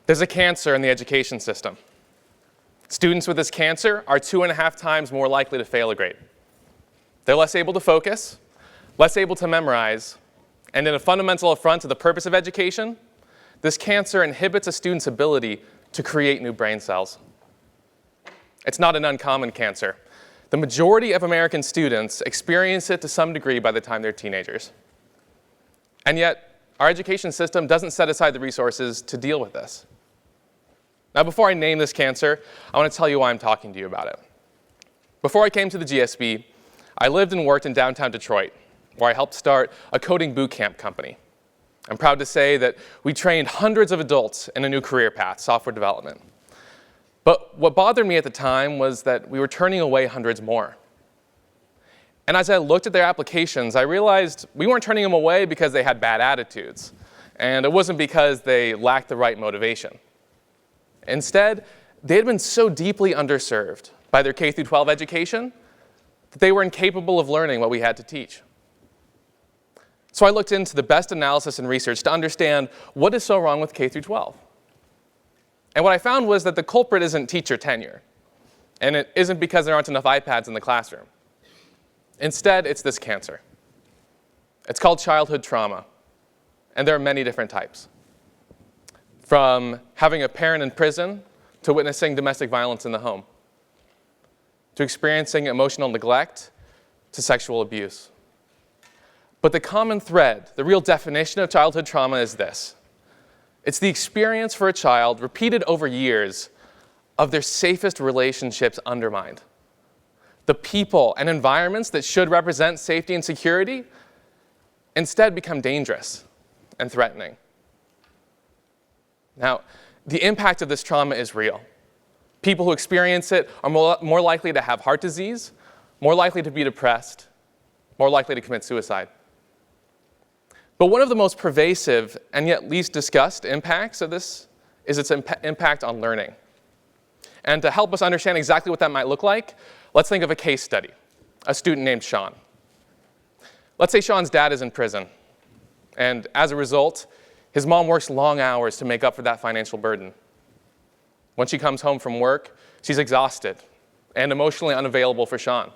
There's a cancer in the education system. Students with this cancer are 2.5 times more likely to fail a grade. They're less able to focus, less able to memorize, and in a fundamental affront to the purpose of education, this cancer inhibits a student's ability to create new brain cells. It's not an uncommon cancer. The majority of American students experience it to some degree by the time they're teenagers. And yet, our education system doesn't set aside the resources to deal with this. Now, before I name this cancer, I want to tell you why I'm talking to you about it. Before I came to the GSB, I lived and worked in downtown Detroit, where I helped start a coding boot camp company. I'm proud to say that we trained hundreds of adults in a new career path, software development. But what bothered me at the time was that we were turning away hundreds more. And as I looked at their applications, I realized we weren't turning them away because they had bad attitudes, and it wasn't because they lacked the right motivation. Instead, they had been so deeply underserved by their K-12 education that they were incapable of learning what we had to teach. So I looked into the best analysis and research to understand what is so wrong with K-12. And what I found was that the culprit isn't teacher tenure, and it isn't because there aren't enough iPads in the classroom. Instead, it's this cancer. It's called childhood trauma, and there are many different types. From having a parent in prison, to witnessing domestic violence in the home, to experiencing emotional neglect, to sexual abuse. But the common thread, the real definition of childhood trauma is this. It's the experience for a child, repeated over years, of their safest relationships undermined. The people and environments that should represent safety and security instead become dangerous and threatening. Now, the impact of this trauma is real. People who experience it are more likely to have heart disease, more likely to be depressed, more likely to commit suicide. But one of the most pervasive and yet least discussed impacts of this is its impact on learning. And to help us understand exactly what that might look like, let's think of a case study, a student named Sean. Let's say Sean's dad is in prison, and as a result, his mom works long hours to make up for that financial burden. When she comes home from work, she's exhausted and emotionally unavailable for Sean.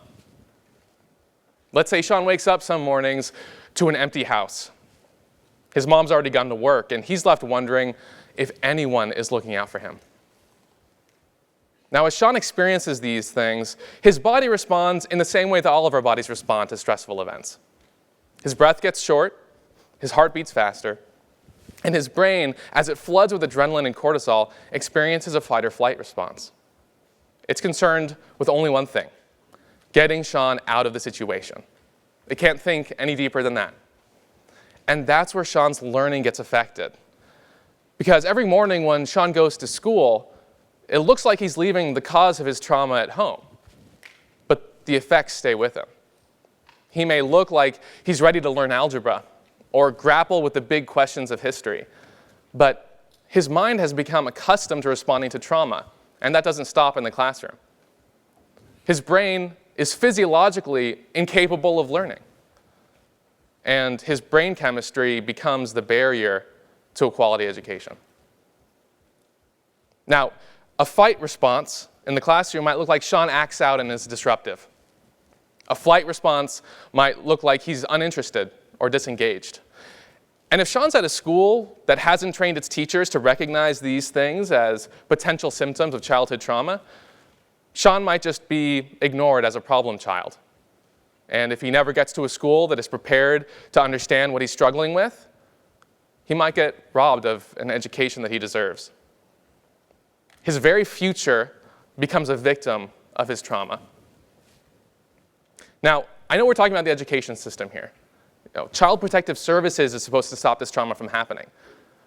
Let's say Sean wakes up some mornings to an empty house. His mom's already gone to work, and he's left wondering if anyone is looking out for him. Now, as Sean experiences these things, his body responds in the same way that all of our bodies respond to stressful events. His breath gets short, his heart beats faster, and his brain, as it floods with adrenaline and cortisol, experiences a fight or flight response. It's concerned with only one thing: getting Sean out of the situation. It can't think any deeper than that. And that's where Sean's learning gets affected. Because every morning when Sean goes to school, it looks like he's leaving the cause of his trauma at home, but the effects stay with him. He may look like he's ready to learn algebra or grapple with the big questions of history, but his mind has become accustomed to responding to trauma, and that doesn't stop in the classroom. His brain is physiologically incapable of learning, and his brain chemistry becomes the barrier to a quality education. Now, a fight response in the classroom might look like Sean acts out and is disruptive. A flight response might look like he's uninterested or disengaged. And if Sean's at a school that hasn't trained its teachers to recognize these things as potential symptoms of childhood trauma, Sean might just be ignored as a problem child. And if he never gets to a school that is prepared to understand what he's struggling with, he might get robbed of an education that he deserves. His very future becomes a victim of his trauma. Now, I know we're talking about the education system here. Child Protective Services is supposed to stop this trauma from happening.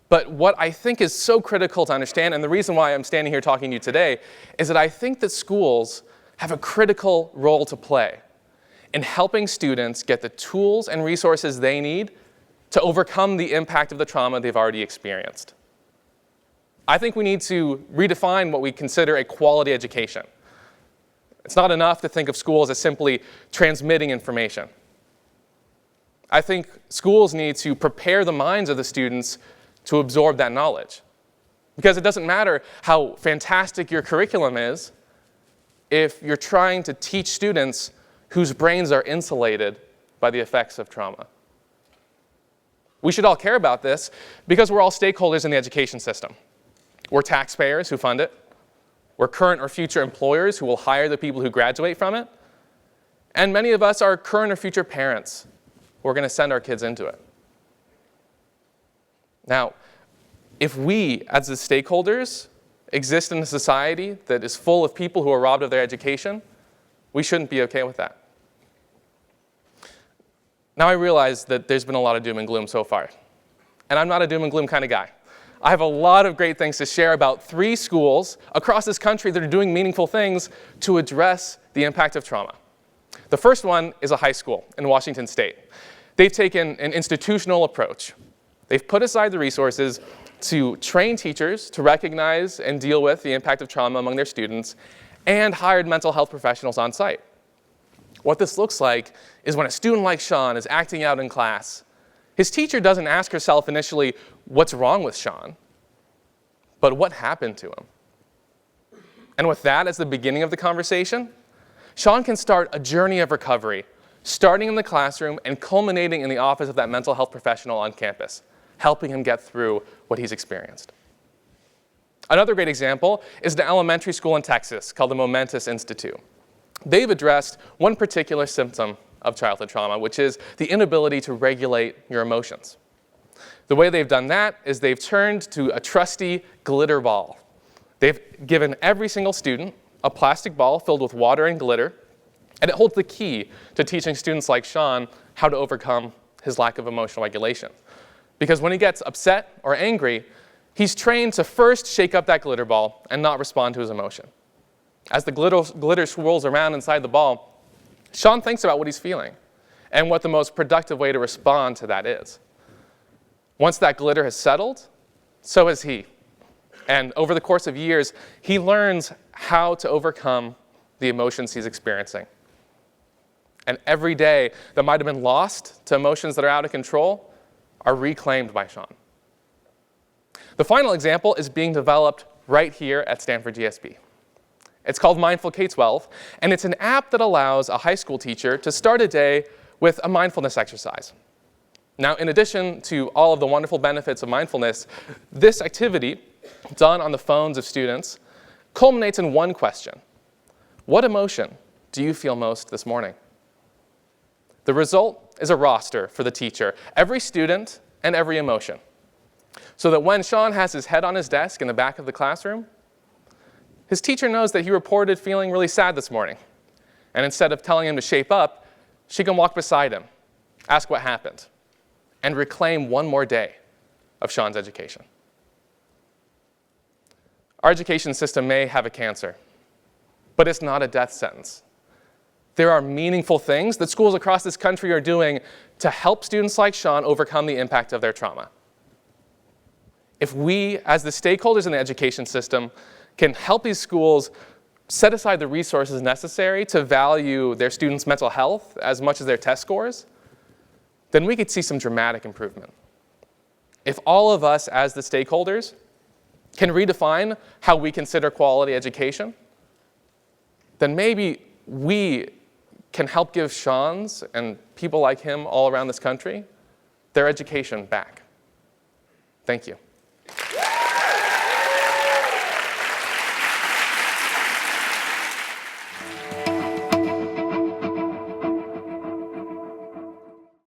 But what I think is so critical to understand, and the reason why I'm standing here talking to you today, is that I think that schools have a critical role to play in helping students get the tools and resources they need to overcome the impact of the trauma they've already experienced. I think we need to redefine what we consider a quality education. It's not enough to think of schools as simply transmitting information. I think schools need to prepare the minds of the students to absorb that knowledge. Because it doesn't matter how fantastic your curriculum is if you're trying to teach students whose brains are insulated by the effects of trauma. We should all care about this because we're all stakeholders in the education system. We're taxpayers who fund it. We're current or future employers who will hire the people who graduate from it. And many of us are current or future parents who are going to send our kids into it. Now, if we, as the stakeholders, exist in a society that is full of people who are robbed of their education, we shouldn't be okay with that. Now I realize that there's been a lot of doom and gloom so far. And I'm not a doom and gloom kind of guy. I have a lot of great things to share about 3 schools across this country that are doing meaningful things to address the impact of trauma. The first one is a high school in Washington State. They've taken an institutional approach. They've put aside the resources to train teachers to recognize and deal with the impact of trauma among their students, and hired mental health professionals on site. What this looks like is when a student like Sean is acting out in class, his teacher doesn't ask herself initially, what's wrong with Sean? But what happened to him? And with that as the beginning of the conversation, Sean can start a journey of recovery, starting in the classroom and culminating in the office of that mental health professional on campus, helping him get through what he's experienced. Another great example is an elementary school in Texas called the Momentous Institute. They've addressed one particular symptom of childhood trauma, which is the inability to regulate your emotions. The way they've done that is they've turned to a trusty glitter ball. They've given every single student a plastic ball filled with water and glitter, and it holds the key to teaching students like Sean how to overcome his lack of emotional regulation. Because when he gets upset or angry, he's trained to first shake up that glitter ball and not respond to his emotion. As the glitter swirls around inside the ball, Sean thinks about what he's feeling and what the most productive way to respond to that is. Once that glitter has settled, so has he. And over the course of years, he learns how to overcome the emotions he's experiencing. And every day that might have been lost to emotions that are out of control are reclaimed by Sean. The final example is being developed right here at Stanford GSB. It's called Mindful K-12, and it's an app that allows a high school teacher to start a day with a mindfulness exercise. Now, in addition to all of the wonderful benefits of mindfulness, this activity, done on the phones of students, culminates in one question. What emotion do you feel most this morning? The result is a roster for the teacher, every student and every emotion, so that when Sean has his head on his desk in the back of the classroom, his teacher knows that he reported feeling really sad this morning. And instead of telling him to shape up, she can walk beside him, ask what happened, and reclaim one more day of Sean's education. Our education system may have a cancer, but it's not a death sentence. There are meaningful things that schools across this country are doing to help students like Sean overcome the impact of their trauma. If we, as the stakeholders in the education system, can help these schools set aside the resources necessary to value their students' mental health as much as their test scores, then we could see some dramatic improvement. If all of us as the stakeholders can redefine how we consider quality education, then maybe we can help give Sean's and people like him all around this country their education back. Thank you.